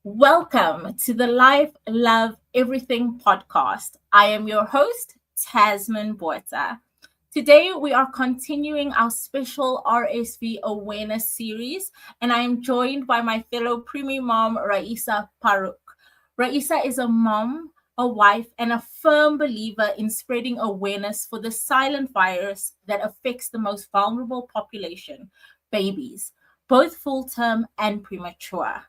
Welcome to the Life, Love, Everything podcast. I am your host, Tasmin Bota. Today, we are continuing our special RSV Awareness Series, and I am joined by my fellow Preemie mom, Raeesa Paruk. Raeesa is a mom, a wife, and a firm believer in spreading awareness for the silent virus that affects the most vulnerable population, babies, both full term and premature.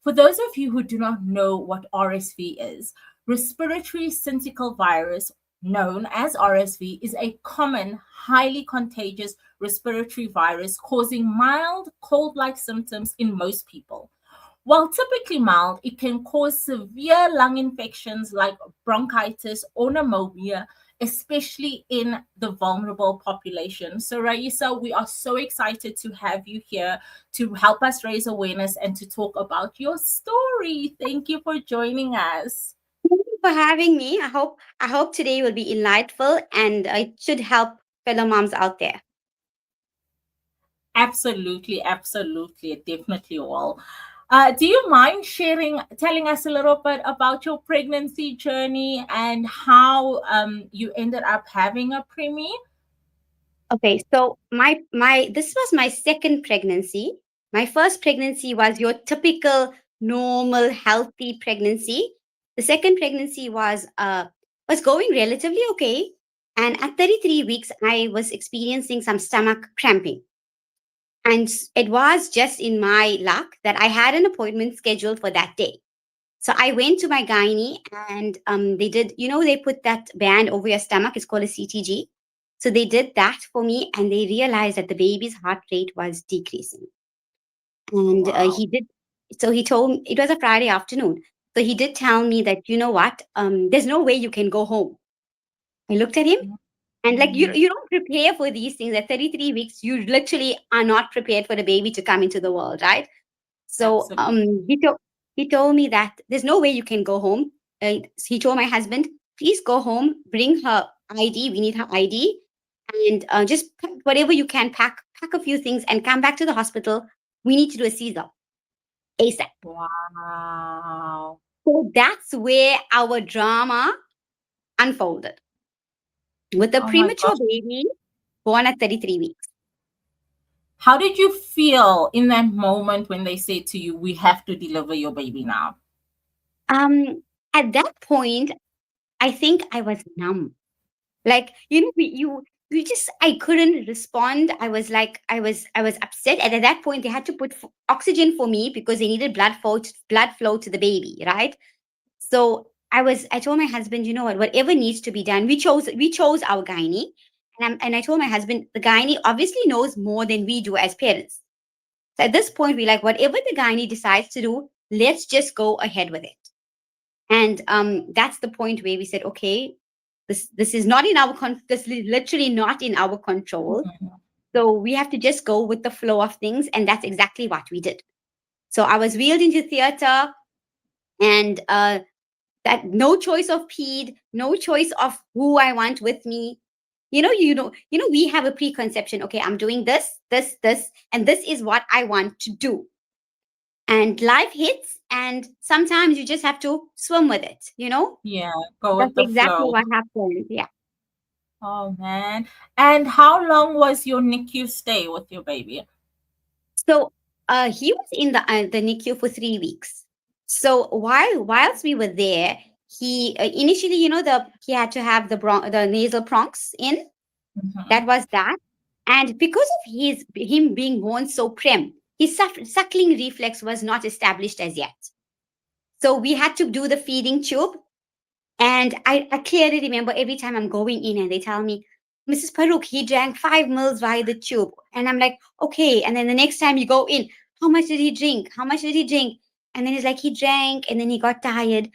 For those of you who do not know what RSV is, respiratory syncytial virus, known as RSV, is a common, highly contagious respiratory virus causing mild cold like symptoms in most people. While typically mild, it can cause severe lung infections like bronchitis or pneumonia, especially in the vulnerable population. So, Raeesa, we are so excited to have you here to help us raise awareness and to talk about your story. Thank you for joining us. Thank you for having me. I hope today will be delightful and it should help fellow moms out there. Absolutely, absolutely. It definitely will. Do you mind telling us a little bit about your pregnancy journey and how you ended up having a preemie? Okay, so my this was my second pregnancy. My first pregnancy was your typical normal healthy pregnancy. The second pregnancy was going relatively okay, and at 33 weeks I was experiencing some stomach cramping. And it was just in my luck that I had an appointment scheduled for that day. So I went to my gynae and they did, they put that band over your stomach. It's called a CTG. So they did that for me and they realized that the baby's heart rate was decreasing. And Wow. he told me, it was a Friday afternoon. So he did tell me that, you know what, there's no way you can go home. I looked at him and like, you, Mhm. you don't prepare for these things. At 33 weeks, you literally are not prepared for the baby to come into the world, right? So Absolutely. he told me that there's no way you can go home. He told my husband, please go home, bring her ID. We need her ID, and just whatever you can pack a few things, and come back to the hospital. We need to do a Caesar ASAP. Wow. So that's where our drama unfolded with a Oh my premature gosh. baby born at 33 weeks. How did you feel in that moment when they said to you, we have to deliver your baby now? Um, at that point, I think I was numb. Like, you just I couldn't respond. I was upset. And at that point they had to put oxygen for me because they needed blood flow to the baby, right? So I told my husband, you know what, whatever needs to be done, we chose our gynae. And I told my husband, the gynae obviously knows more than we do as parents. So at this point, we like, whatever the gynae decides to do, let's just go ahead with it. And that's the point where we said, okay, this is not in our this is literally not in our control. Mhm. So we have to just go with the flow of things, and that's exactly what we did. So I was wheeled into theater, and that no choice of ped, no choice of who I want with me. We have a preconception. Okay, I'm doing this, and this is what I want to do. And life hits, and sometimes you just have to swim with it. Yeah, go That's with the exactly flow. what happened. Yeah. Oh man. And how long was your NICU stay with your baby? So he was in the NICU for 3 weeks. So whilst we were there, he initially, he had to have the nasal prongs in. That Mhm. was that, and because of him being born so prim, his suckling reflex was not established as yet. So we had to do the feeding tube. And I clearly remember every time I'm going in and they tell me, Mrs. Paruk, he drank 5 mils via the tube. And I'm like, okay. And then the next time you go in, how much did he drink? How much did he drink? And then he's like, he drank and then he got tired.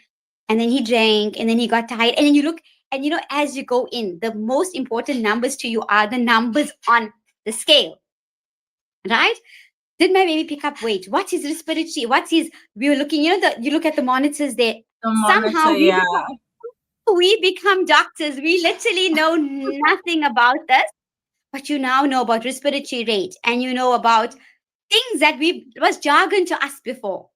And then he drank and then he got tired. And then you look, and as you go in, the most important numbers to you are the numbers on the scale, right? Did my baby pick up weight? What's his respiratory? We were looking, you look at the monitors there. The Somehow monitor, yeah. we become doctors. We literally know nothing about this, but you now know about respiratory rate and you know about things that we was jargon to us before.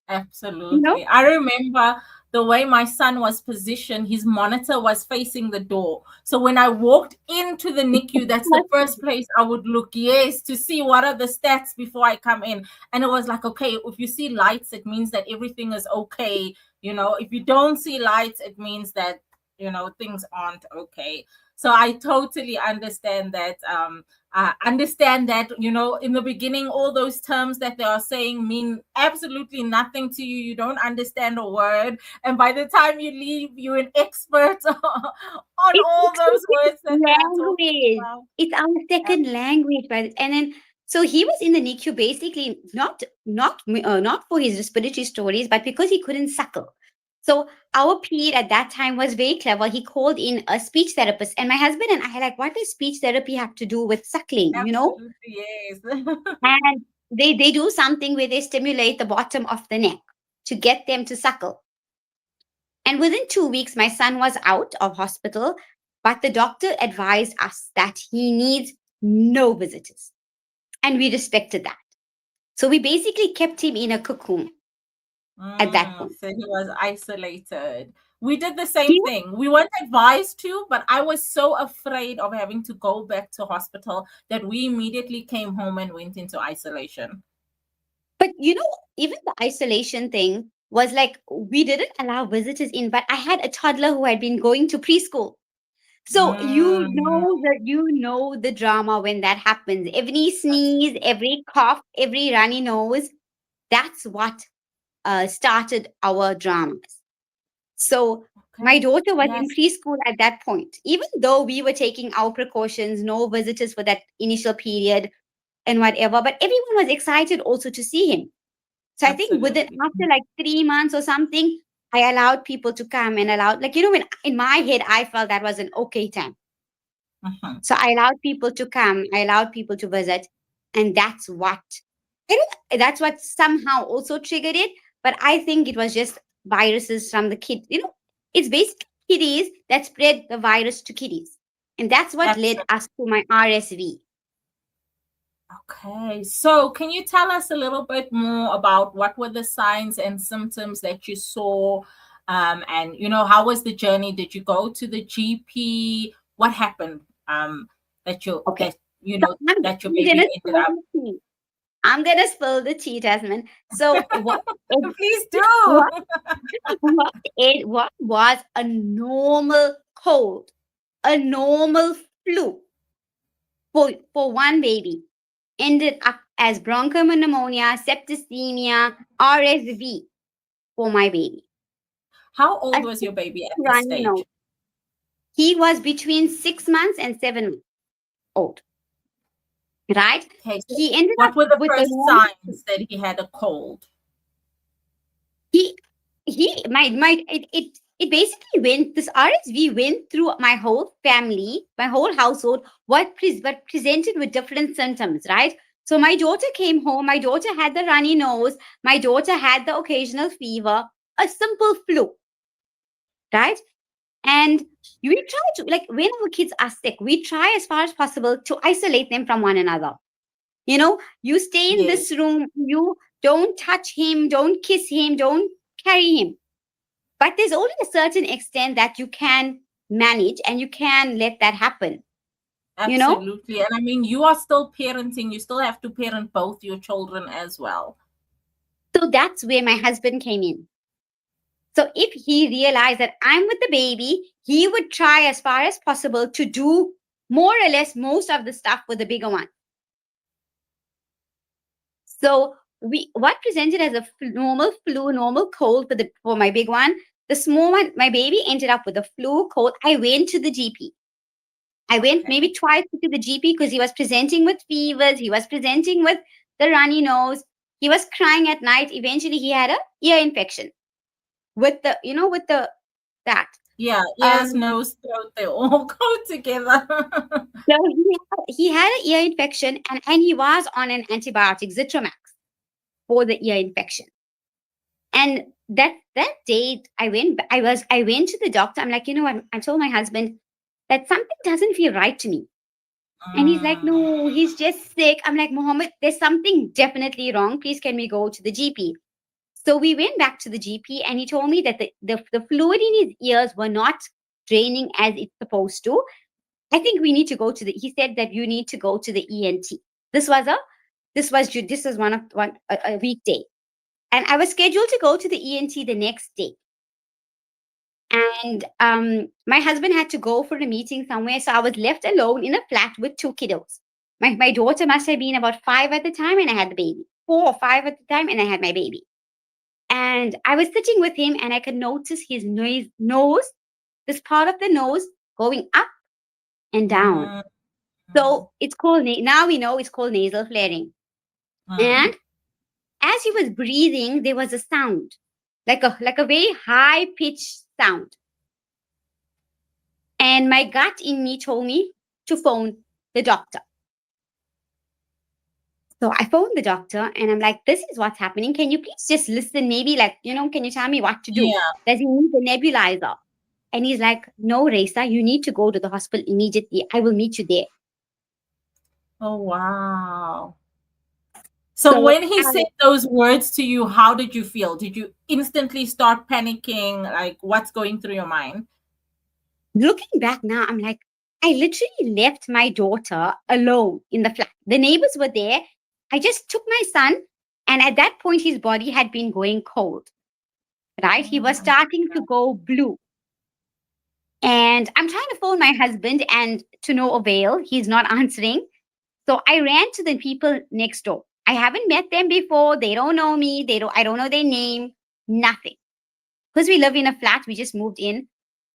You know? Absolutely. I remember the way my son was positioned, his monitor was facing the door. So when I walked into the NICU, that's the first place I would look, yes, to see what are the stats before I come in. And it was like, okay, if you see lights, it means that everything is okay. If you don't see lights, it means that, things aren't okay. So I totally understand that in the beginning all those terms that they are saying mean absolutely nothing to you. You don't understand a word, and by the time you leave, you're an expert on It's all those words that they are talking language. about. It's our second language, right? And then so he was in the NICU basically not for his respiratory stories, but because he couldn't suckle. So our PED at that time was very clever. He called in a speech therapist, and my husband and I are like, what does speech therapy have to do with suckling? Absolutely, yes. And they do something where they stimulate the bottom of the neck to get them to suckle. And within 2 weeks, my son was out of hospital, but the doctor advised us that he needs no visitors. And we respected that. So we basically kept him in a cocoon at that point. So he was isolated. We did the He same thing. We weren't advised to, but I was so afraid of having to go back to hospital that we immediately came home and went into isolation. But even the isolation thing was like we didn't allow visitors in, but I had a toddler who had been going to preschool. So Mm, you know the drama when that happens. Every sneeze, every cough, every runny nose, that's what started our dramas. So my okay. daughter was in Yes, preschool at that point. Even though we were taking our precautions, no visitors for that initial period and whatever, but everyone was excited also to see him. So I think absolutely. after like 3 months or something, I allowed people to come and allowed, like, when in my head, I felt that was an okay time. Mhm. So I allowed people to come, I allowed people to visit. And that's what somehow also triggered it. But I think it was just viruses from the kid. It's basically kiddies that spread the virus to kiddies. And that's what led Absolutely. us to my RSV. Okay. So, can you tell us a little bit more about what were the signs and symptoms that you saw? And how was the journey? Did you go to the GP? What happened? That you Okay. that you So know I'm, that your I'm baby gonna ended spill up. the tea. I'm gonna spill the tea, Tasmin. So Please do. what was a normal cold, a normal flu for one baby ended up as bronchopneumonia, septicemia, RSV for my baby. How A old was your simple baby at this runny nose. stage? He was between 6 months and 7 months old, right? Okay. So So he ended up what were the with a first normal. signs that he had a cold? He he my it basically went this RSV went through my whole family, my whole household, what presented with different symptoms, right? So my daughter came home, my daughter had the runny nose, my daughter had the occasional fever, a simple flu, right? And we try to, like, when our kids are sick, we try as far as possible to isolate them from one another. You stay in Yes, this room, you don't touch him, don't kiss him, don't carry him. But there's only a certain extent that you can manage and you can let that happen, you know? absolutely. And I mean, you are still parenting. You still have to parent both your children as well. So that's where my husband came in. So if he realized that I'm with the baby, he would try as far as possible to do more or less most of the stuff with the bigger one. So we what presented as a normal flu, normal cold for my big one, the small one, my baby ended up with a flu cold. I went to the GP. I went maybe Okay. twice to the GP because he was presenting with fevers. He was presenting with the runny nose. He was crying at night. Eventually, he had a ear infection with the that. Yeah, ears, Um, nose, throat, they all go together. so he had an ear infection and he was on an antibiotic, Zitromax, for the ear infection. And that day, I went to the doctor. I'm like, what? I told my husband that something doesn't feel right to me. And he's like, Mm, no, he's just sick. I'm like, Mohammed, there's something definitely wrong. Please, can we go to the GP? So we went back to the GP and he told me that the fluid in his ears were not draining as it's supposed to. I think we need to go to he said that you need to go to the ENT. This was a weekday. And I was scheduled to go to the ENT the next day. And my husband had to go for a meeting somewhere. So I was left alone in a flat with two kiddos. My daughter must have been about 5 at the time and I had the baby. 4 or 5 at the time and I had my baby. And I was sitting with him and I could notice his nose, this part of the nose going up and down. Mm, So it's called, now we know it's called nasal flaring. And as he was breathing, there was a sound, like a very high pitched sound. And my gut in me told me to phone the doctor. So I phoned the doctor and I'm like, this is what's happening. Can you please just listen? Maybe can you tell me what to do? yeah. Does he need a nebulizer? And he's like, no, Raeesa, you need to go to the hospital immediately. I will meet you there. Oh, wow. So So when he said those words to you, how did you feel? Did you instantly start panicking? Like, what's going through your mind? looking back now, I'm like, I literally left my daughter alone in the flat. The neighbors were there. I just took my son, and at that point, his body had been going cold, right? He Oh was my starting to go blue. And I'm trying to phone my husband, and to no avail. He's not answering. So I ran to the people next door. I haven't met them before. They don't know me. I don't know their name. Nothing. Because we live in a flat, we just moved in.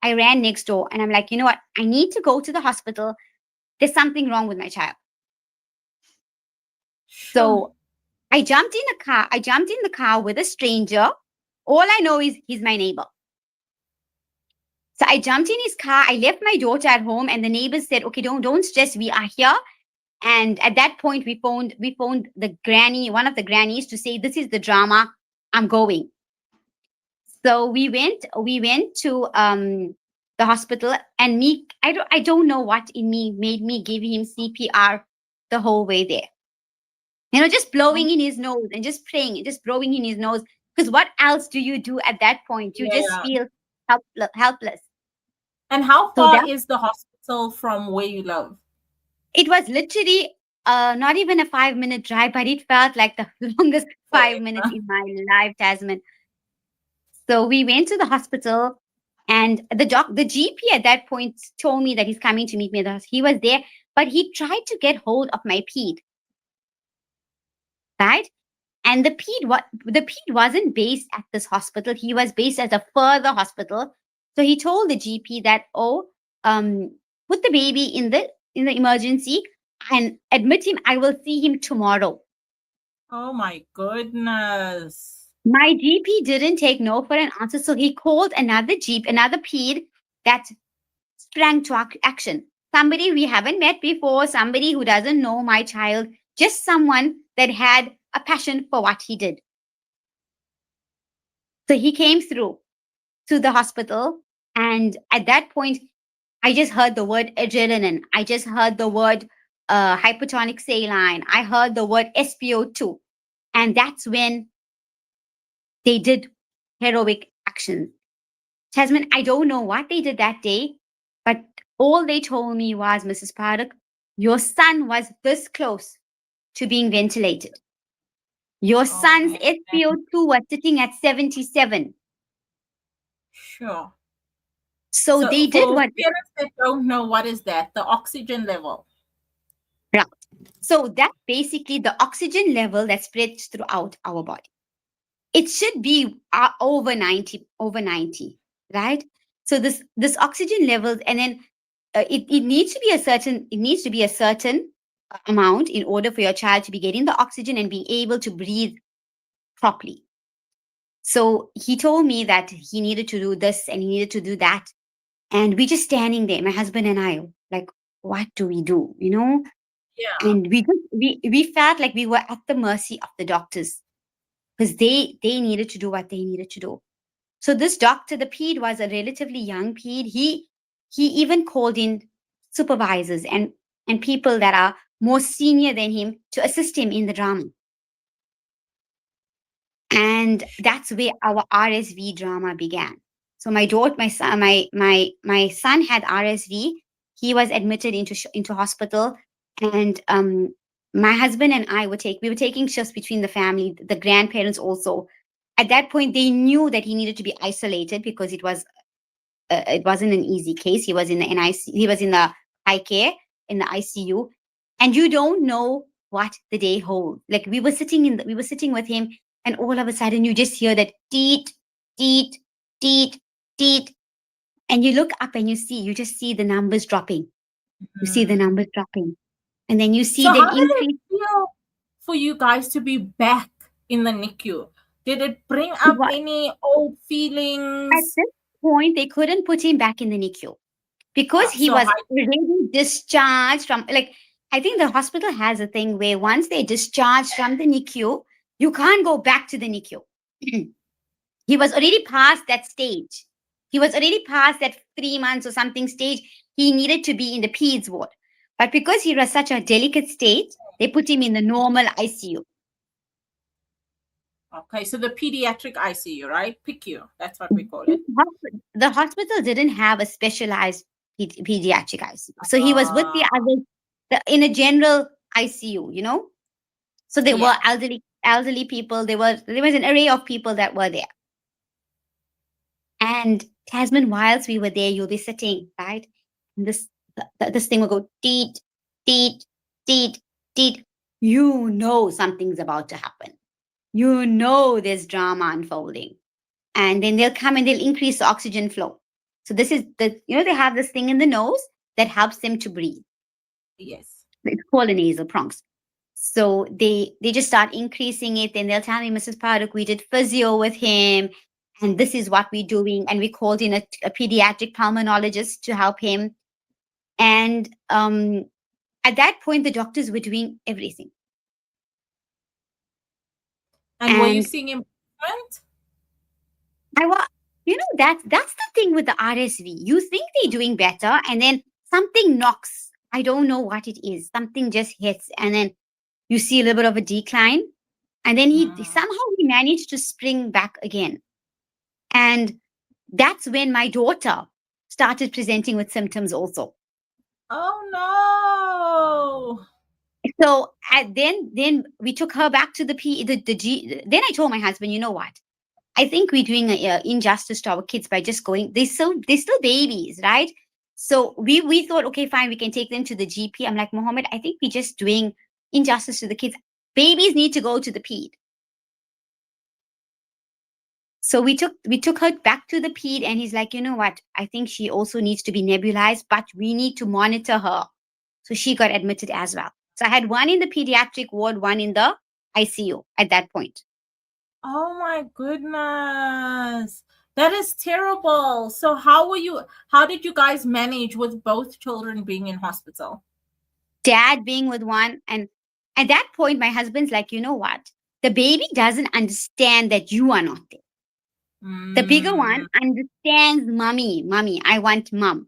I ran next door and I'm like, you know what? I need to go to the hospital. There's something wrong with my child. Sure. So I jumped in a car. I jumped in the car with a stranger. All I know is he's my neighbor. So I jumped in his car. I left my daughter at home, and the neighbors said, okay, don't stress. We are here. And at that point, we phoned the granny, one of the grannies, to say, this is the drama. I'm going. So we went to the hospital, and I don't know what in me made me give him CPR the whole way there. Just blowing in his nose and just praying, and just blowing in his nose. Because what else do you do at that point? You just Yeah. feel helpless. And how So far that is the hospital from where you live? it was literally not even a 5-minute drive, but it felt like the longest 5 minutes in my life, Tasmin. So we went to the hospital, and the GP at that point told me that he's coming to meet me at the hospital. He was there, but he tried to get hold of my ped, right? And the ped wasn't based at this hospital. He was based at a further hospital. So he told the GP that, put the baby in the emergency and admit him. I will see him tomorrow. Oh my goodness. My GP didn't take no for an answer, so he called another ped that sprang to action. Somebody we haven't met before, somebody who doesn't know my child, just someone that had a passion for what he did. So he came through to the hospital, and at that point, I just heard the word adrenaline. I just heard the word hypertonic saline. I heard the word SpO2. And that's when they did heroic actions. Tasmin, I don't know what they did that day, but all they told me was, Mrs. Paruk, your son was this close to being ventilated. Your son's Oh, SpO2 was sitting at 77. sure. So So they did for what? parents that don't know, what is that? The oxygen level. Right. So that's basically the oxygen level that spreads throughout our body. It should be over 90, right? So this oxygen levels, and then it needs to be a certain amount in order for your child to be getting the oxygen and being able to breathe properly. So he told me that he needed to do this and he needed to do that, and we just standing there, my husband and I, like, what do we do? Yeah. And we felt like we were at the mercy of the doctors, because they needed to do what they needed to do. So this doctor, the ped, was a relatively young ped. He even called in supervisors and people that are more senior than him to assist him in the drama. And And that's where our RSV drama began. So my daughter, my son had RSV. He was admitted into hospital, and my husband and we were taking shifts between the family, the grandparents also. At that point, they knew that he needed to be isolated because it wasn't an easy case. He was in the NIC, he was in the high care in the ICU, and you don't know what the day holds. Like we were sitting with him, and all of a sudden you just hear that teet, teet, teet, teet, and you look up and you just see the numbers dropping. You see the Mm. numbers dropping, and then you see So them how did it increase. feel for you guys to be back in the NICU? Did it bring It up was, any old at feelings? this point, they couldn't put him back in the NICU because he So was how already discharged from, like, I think the hospital has a thing where once they discharge from the NICU, you can't go back to the NICU. He was already past that stage. He was already past that 3 months or something stage. He needed to be in the peds ward. But because he was such a delicate state, they put him in the normal ICU. okay, so the pediatric ICU, right? PICU, that's what we call it. The hospital didn't have a specialized pediatric ICU. So he was with the Uh, others in a general ICU. So there were yeah. elderly people. There was an array of people that were there. And Tasman, whilst we were there, you'll be sitting, right? And this thing will go teet, teet, teet, teet. You know something's about to happen. You know there's drama unfolding. And then they'll come and they'll increase the oxygen flow. So this is they have this thing in the nose that helps them to breathe. Yes. It's called a nasal prongs. So they just start increasing it. Then they'll tell me, Mrs. Paruk, we did physio with him, and this is what we're doing. And we called in a pediatric pulmonologist to help him. And at that point, the doctors were doing everything. And were you And seeing improvement? I was, that's the thing with the RSV. You think they're doing better, and then something knocks. I don't know what it is. Something just hits, and then you see a little bit of a decline. And then Mm. he managed to spring back again. And that's when my daughter started presenting with symptoms also. Oh no. So then we took her back to the G. Then I told my husband, you know what? I think we're doing a injustice to our kids by just going. They're still babies, right? So we thought, okay, fine, we can take them to the GP. I'm like, Mohammed, I think we're just doing injustice to the kids. Babies need to go to the ped. So we took her back to the ped, and he's like, you know what? I think she also needs to be nebulized, but we need to monitor her. So she got admitted as well. So I had one in the pediatric ward, one in the ICU at that point. Oh my goodness. That is terrible. So how did you guys manage with both children being in hospital? Dad being with one, and at that point, my husband's like, you know what? The baby doesn't understand that you are not there. The bigger one Mm, understands, mommy, I want mom.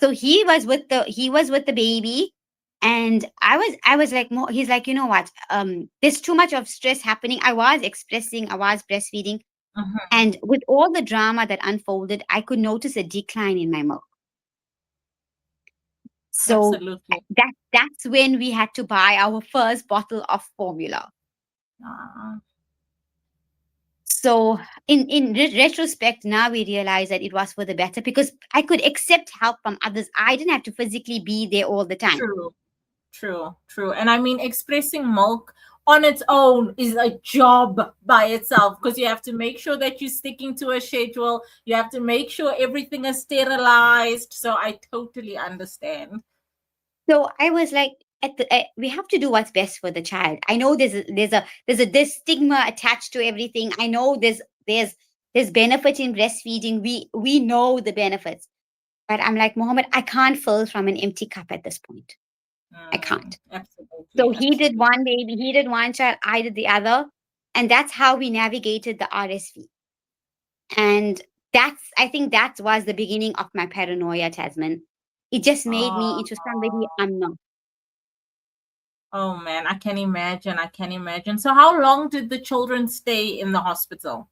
So he was with the baby, and I was like, he's like, you know what? There's too much of stress happening. I was expressing, I was breastfeeding, mhm, and with all the drama that unfolded, I could notice a decline in my milk. So absolutely. that's when we had to buy our first bottle of formula. Uh, So in retrospect, now we realize that it was for the better because I could accept help from others. I didn't have to physically be there all the time. true. True, true. And I mean, expressing milk on its own is a job by itself because you have to make sure that you're sticking to a schedule. You have to make sure everything is sterilized. So I totally understand. So I was like, we have to do what's best for the child. I know there's this stigma attached to everything. I know there's benefit in breastfeeding. We know the benefits, but I'm like, Mohammed, I can't fill from an empty cup at this point. I can't. Absolutely, So he did absolutely. one baby, he did one child, I did the other. And that's how we navigated the RSV. And I think that was the beginning of my paranoia, Tasman. It just made me Uh, into somebody I'm not. Oh man, I can imagine. I can imagine. So how long did the children stay in the hospital?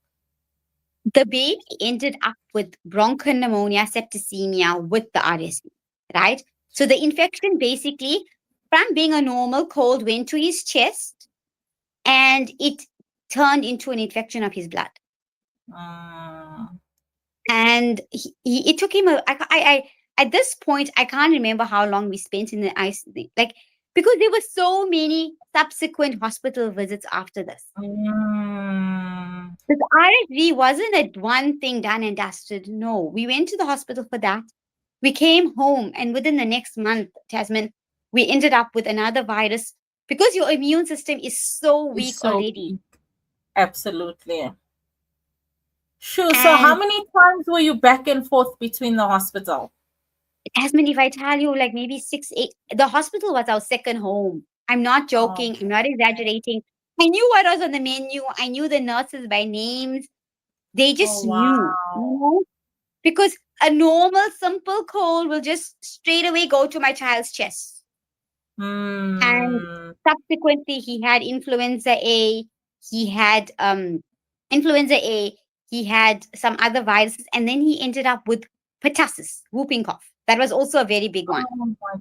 The baby ended up with bronchopneumonia, septicemia with the RSV, right? So the infection basically, from being a normal cold, went to his chest and it turned into an infection of his blood. Mm, And it took him at this point, I can't remember how long we spent in the ICU, like, because there were so many subsequent hospital visits after this. mm, The RSV wasn't a one thing done and dusted. No, we went to the hospital for that. We came home, and within the next month, Tasmin, we ended up with another virus because your immune system is so it's weak so already. absolutely. Sure. So how And many times were you back and forth between the hospital? Tasmin, if I tell you, like maybe 6, 8, the hospital was our second home. I'm not Oh, joking. I'm not exaggerating. I knew what was on the menu. I knew the nurses by names. They oh just knew, wow. because a normal, simple cold will just straight away go to my child's chest. And Hmm. subsequently, he had influenza A, he had influenza A, he had some other viruses, and then he ended up with pertussis, whooping cough. That was also a very big one. Oh my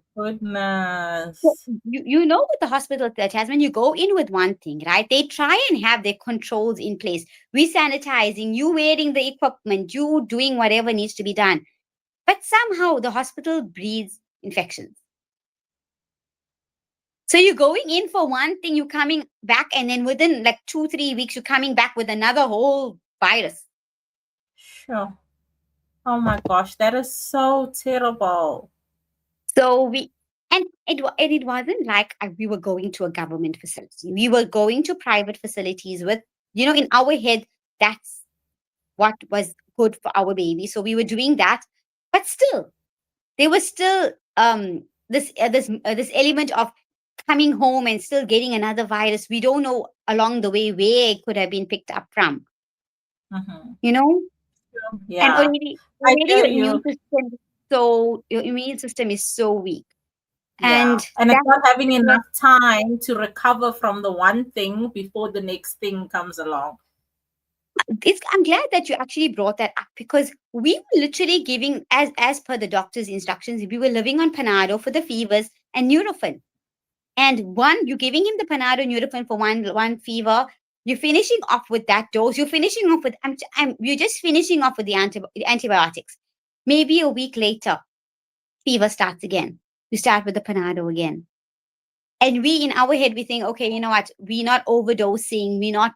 So goodness. you know, with the hospital, Tasman, you go in with one thing, right? They try and have their controls in place. We sanitizing, you wearing the equipment, you doing whatever needs to be done. But somehow the hospital breeds infections. So you're going in for one thing, you're coming back, and then within like 2, 3 weeks, you're coming back with another whole virus. Sure. Oh my gosh, that is so terrible. So and it wasn't like we were going to a government facility. We were going to private facilities with, in our head, that's what was good for our baby. So we were doing that, but still, there was still this element of coming home and still getting another virus. We don't know along the way where it could have been picked up from. Hmm. You know, and Yeah, I already hear you. your immune system is so weak, Yeah, and and it's that not having is what enough time to recover from the one thing before the next thing comes along. I'm glad that you actually brought that up, because we were literally giving, as per the doctor's instructions, we were living on Panado for the fevers and Nurofen. And one, you're giving him the Panado Nurofen for one fever. You're finishing off with that dose. You're finishing off with you're just finishing off with the antibiotics. Maybe a week later, fever starts again. You start with the Panado again. And we, in our head, we think, okay, you know what? We're not overdosing. We're not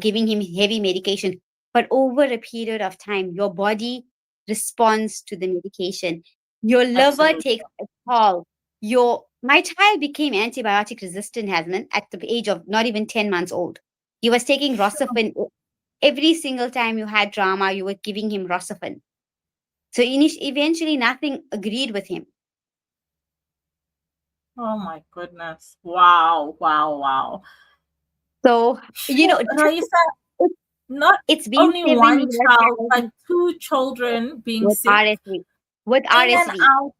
giving him heavy medication. But over a period of time, your body responds to the medication. Your liver Absolutely. takes a toll. My child became antibiotic resistant, Hasman, at the age of not even 10 months old. He was taking Sure. Rosafen. Every single time you had drama, you were giving him Rosafen. So eventually, nothing agreed with him. Oh my goodness. Wow, wow, wow. So, Sure, Raisa, it- not it's been only 7 one years child, but that two children being with sick RSV. With in and RSV. out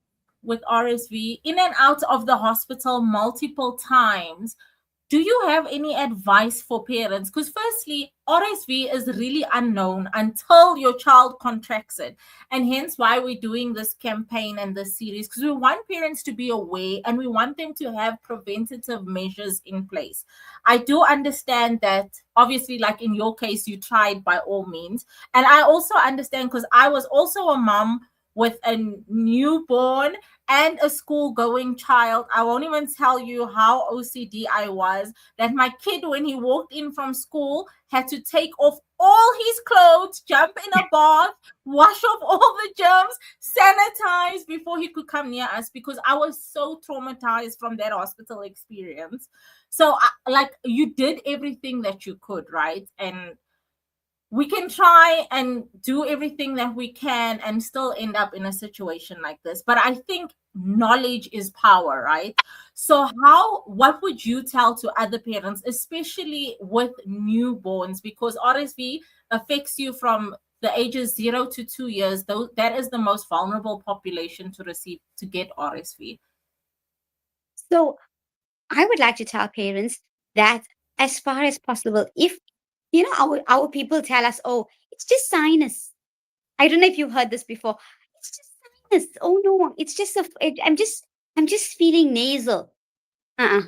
with RSV, in and out of the hospital multiple times. Do you have any advice for parents? Because, firstly, RSV is really unknown until your child contracts it. And hence why we're doing this campaign and this series, because we want parents to be aware and we want them to have preventative measures in place. I do understand that, obviously, like in your case, you tried by all means. And I also understand because I was also a mom with a newborn and a school going child. I won't even tell you how OCD I was that my kid, when he walked in from school, had to take off all his clothes, jump in a bath, wash off all the germs, sanitize before he could come near us because I was so traumatized from that hospital experience. So, like, you did everything that you could, right? And we can try and do everything that we can and still end up in a situation like this, but I think knowledge is power, right? So what would you tell to other parents, especially with newborns, because RSV affects you from the ages 0 to 2 years, though that is the most vulnerable population to get RSV. So I would like to tell parents that as far as possible, if our people tell us, oh, it's just sinus. I don't know if you've heard this before. It's just sinus. Oh no, it's just I'm just feeling nasal. Uh-uh.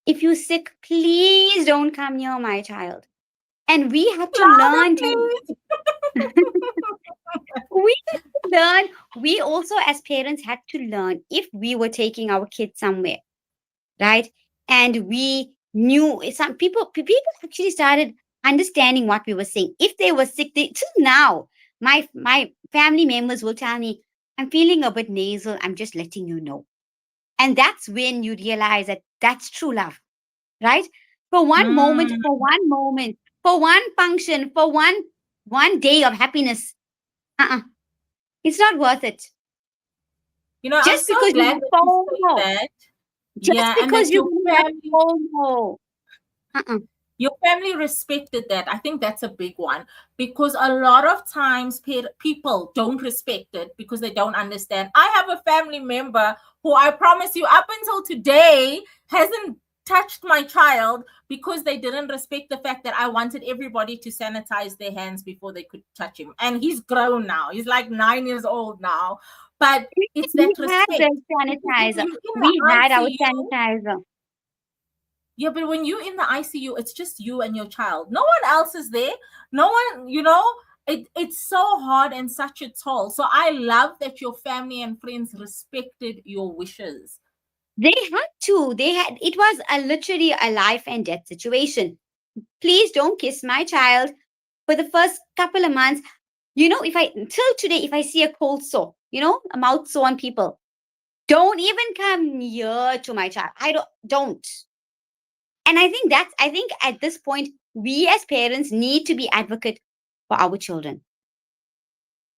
If you're sick, please don't come near my child. And we had to Louder, learn to please. we had to learn. We also as parents had to learn if we were taking our kids somewhere, right? And we knew some people actually started understanding what we were saying. If they were sick, till now, my family members will tell me, I'm feeling a bit nasal. I'm just letting you know. And that's when you realize that that's true love, right? Mm. For one function, for one day of happiness, uh-uh, it's not worth it. I'm Just so because you glad have that you say FOMO, that. just Yeah, and because that you're your going to have family FOMO. Uh-uh. your family respected that. I think that's a big one because a lot of times people don't respect it because they don't understand. I have a family member who I promise you up until today hasn't touched my child because they didn't respect the fact that I wanted everybody to sanitize their hands before they could touch him. And he's grown now. He's like 9 years old now. But it's We that had respect. the Because when sanitizer. you're in the We had our ICU, sanitizer. yeah, but when you're in the ICU, it's just you and your child. No one else is there. No one, it's so hard and such a toll. So I love that your family and friends respected your wishes. They had to. They had. It was literally a life and death situation. Please don't kiss my child for the first couple of months. If I till today, if I see a cold sore, a mouth sore on people, don't even come near to my child. I don't. And I think at this point, we as parents need to be advocate for our children.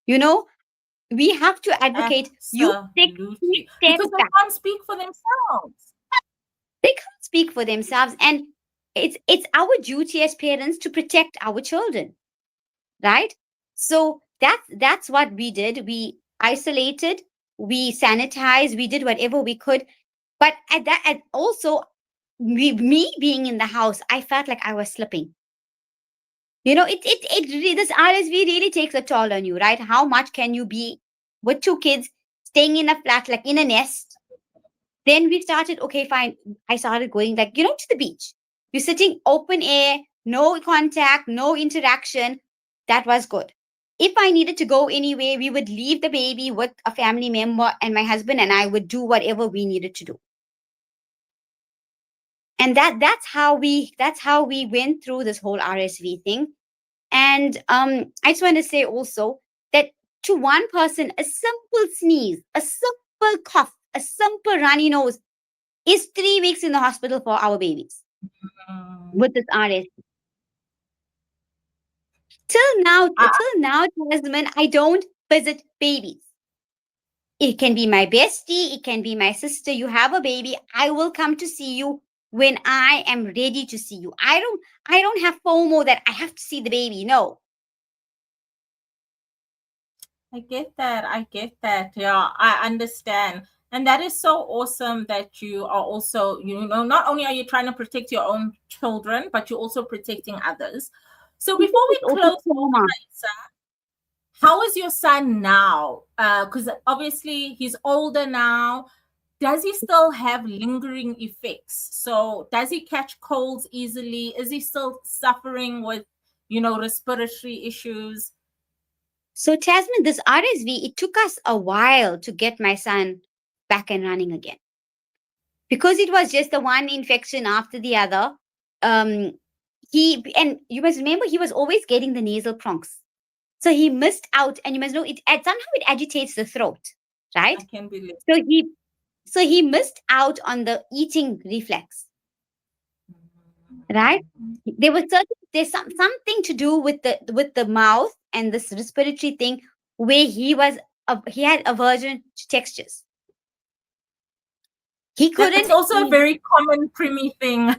You know, we have to advocate. You take three Absolutely. steps Because they back. can't speak for themselves. They can't speak for themselves, and it's our duty as parents to protect our children, right? So that's what we did. We isolated, we sanitized, we did whatever we could. But also me being in the house, I felt like I was slipping. This RSV really takes a toll on you, right? How much can you be with two kids staying in a flat, like in a nest? Then we started, okay, fine. I started going like, to the beach. You're sitting open air, no contact, no interaction. That was good. If I needed to go anywhere, we would leave the baby with a family member and my husband and I would do whatever we needed to do. And that's how we went through this whole RSV thing. And I just want to say also that to one person, a simple sneeze, a simple cough, a simple runny nose is 3 weeks in the hospital for our babies Mm. with this RS. Till now, Jasmine, I don't visit babies. It can be my bestie, it can be my sister. You have a baby, I will come to see you when I am ready to see you. I don't have FOMO that I have to see the baby. No. I get that. I get that. Yeah, I understand. And that is so awesome that you are also, not only are you trying to protect your own children, but you're also protecting others. So This before is we also close off, trauma. Raeesa, how is your son now? Because obviously he's older now. Does he still have lingering effects? So does he catch colds easily? Is he still suffering with, respiratory issues? So, Tasmin, this RSV, it took us a while to get my son back and running again because it was just the one infection after the other. Um, and you must remember he was always getting the nasal prongs, so he missed out. And you must know somehow it agitates the throat, I right? can believe. So he missed out on the eating reflex, right? There's something to do with the mouth and this respiratory thing where he had aversion to textures. He That's couldn't also a eat. very common preemie thing,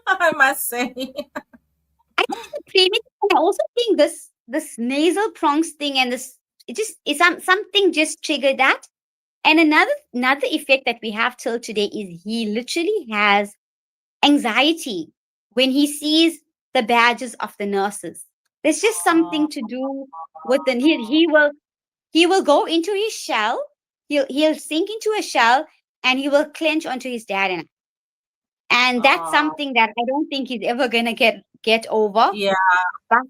I must say. I think the preemie, and I also think this nasal prongs thing and this it just is something just triggered that. And another effect that we have till today is he literally has anxiety when he sees the badges of the nurses. There's just Oh, something to do with the he will go into his shell. He'll sink into a shell and he will clench onto his dad, and that's oh, something that I don't think he's ever gonna get over. yeah. But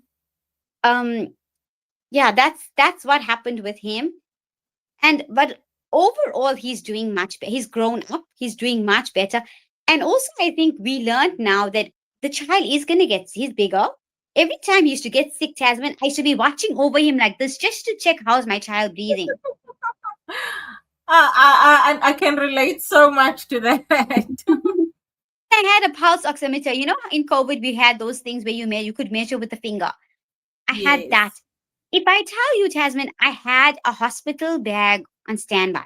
um yeah, that's what happened with him. And but overall he's doing much better. He's grown up, he's doing much better. And also I think we learned now that the child is gonna get he's bigger. Every time he used to get sick, Tasman, I used to be watching over him like this just to check how's my child breathing. I can relate so much to that. I had a pulse oximeter. You know, in COVID we had those things where you could measure with the finger. I had that. Yes. If I tell you, Tasman, I had a hospital bag on standby.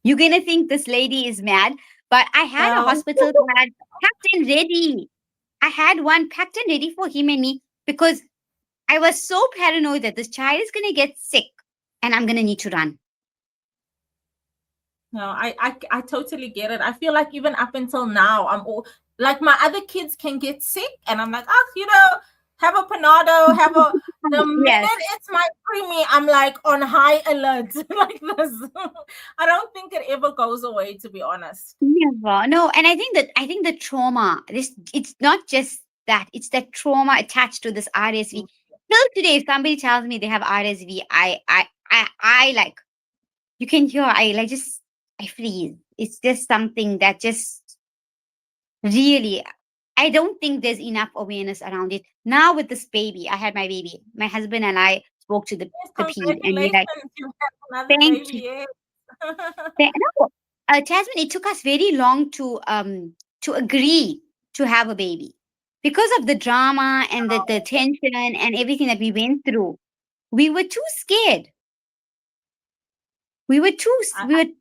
You're gonna think this lady is mad, but I had a No. hospital bag packed and ready. I had one packed and ready for him and me because I was so paranoid that this child is gonna get sick and I'm gonna need to run. No, I totally get it. I feel like even up until now, I'm all like my other kids can get sick, and I'm like, oh, have a panado, have a. The Yes. minute it's my preemie, I'm like on high alert like this. I don't think it ever goes away, to be honest. Never. No, and I think the trauma, it's not just that, it's that trauma attached to this RSV. Till today, if somebody tells me they have RSV, I like you can hear I freeze. It's just something that just really I don't think there's enough awareness around it. Now with this baby, I had my baby. My husband and I spoke to Yes, the ped and we're like, congratulations, you have another thank baby. you. Yes. No, Jasmine, it took us very long to agree to have a baby because of the drama and the tension and everything that we went through. We were too scared. We were too I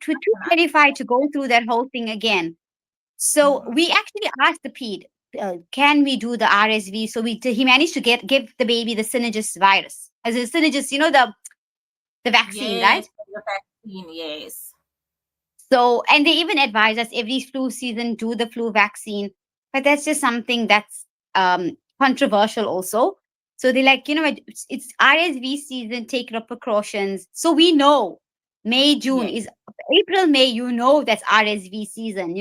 terrified to go through that whole thing again. So Mhm. we actually asked the ped, can we do the RSV? So he managed to give the baby the synergist virus as a synergist, the vaccine, Yes, right? the vaccine, yes. So, and they even advise us every flu season do the flu vaccine, but that's just something that's controversial also. So they're like, it's RSV season, take your precautions. So we know May, June Yes, is April, May. That's RSV season.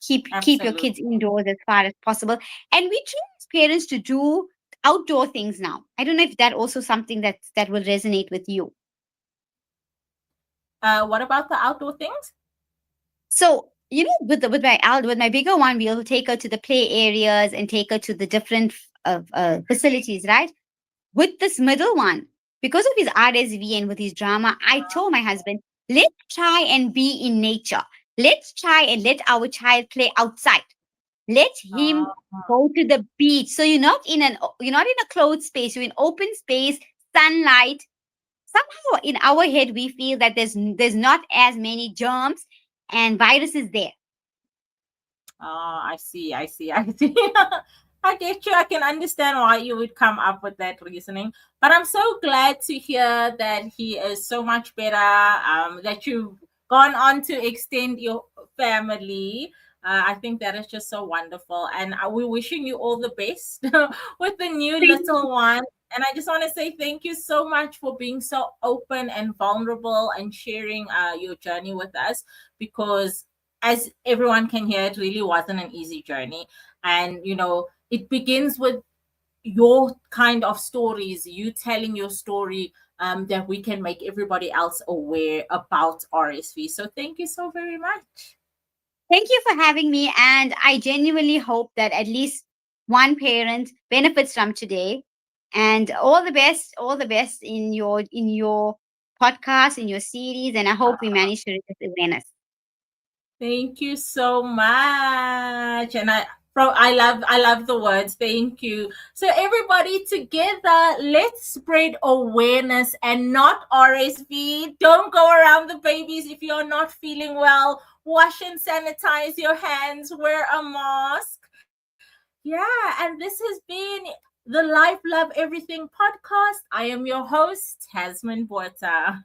Keep your absolutely. kids indoors as far as possible, and we train as parents to do outdoor things now. I don't know if that also something that will resonate with you. What about the outdoor things? So, with my bigger one, we'll take her to the play areas and take her to the different facilities, right? With this middle one, because of his RSV and with his drama, I told my husband, let's try and be in nature. Let's try and let our child play outside. Let him Uh, go to the beach. So you're not in a closed space. You're in open space, sunlight. Somehow in our head we feel that there's not as many germs and viruses there. I see. I see. I see. I get you. I can understand why you would come up with that reasoning. But I'm so glad to hear that he is so much better, that you've gone on to extend your family. I think that is just so wonderful. And we're wishing you all the best with the new little one. And I just want to say thank you so much for being so open and vulnerable and sharing your journey with us, because as everyone can hear, it really wasn't an easy journey. And, it begins with your kind of stories, you telling your story, that we can make everybody else aware about RSV. So thank you so very much. Thank you for having me, and I genuinely hope that at least one parent benefits from today. And all the best in your podcast, in your series, and I hope we manage to raise awareness. Thank you so much. And I love the words. Thank you. So everybody together, let's spread awareness and not RSV. Don't go around the babies if you're not feeling well. Wash and sanitize your hands, wear a mask. Yeah, and this has been the Life Love Everything podcast. I am your host, Tasmin Bota.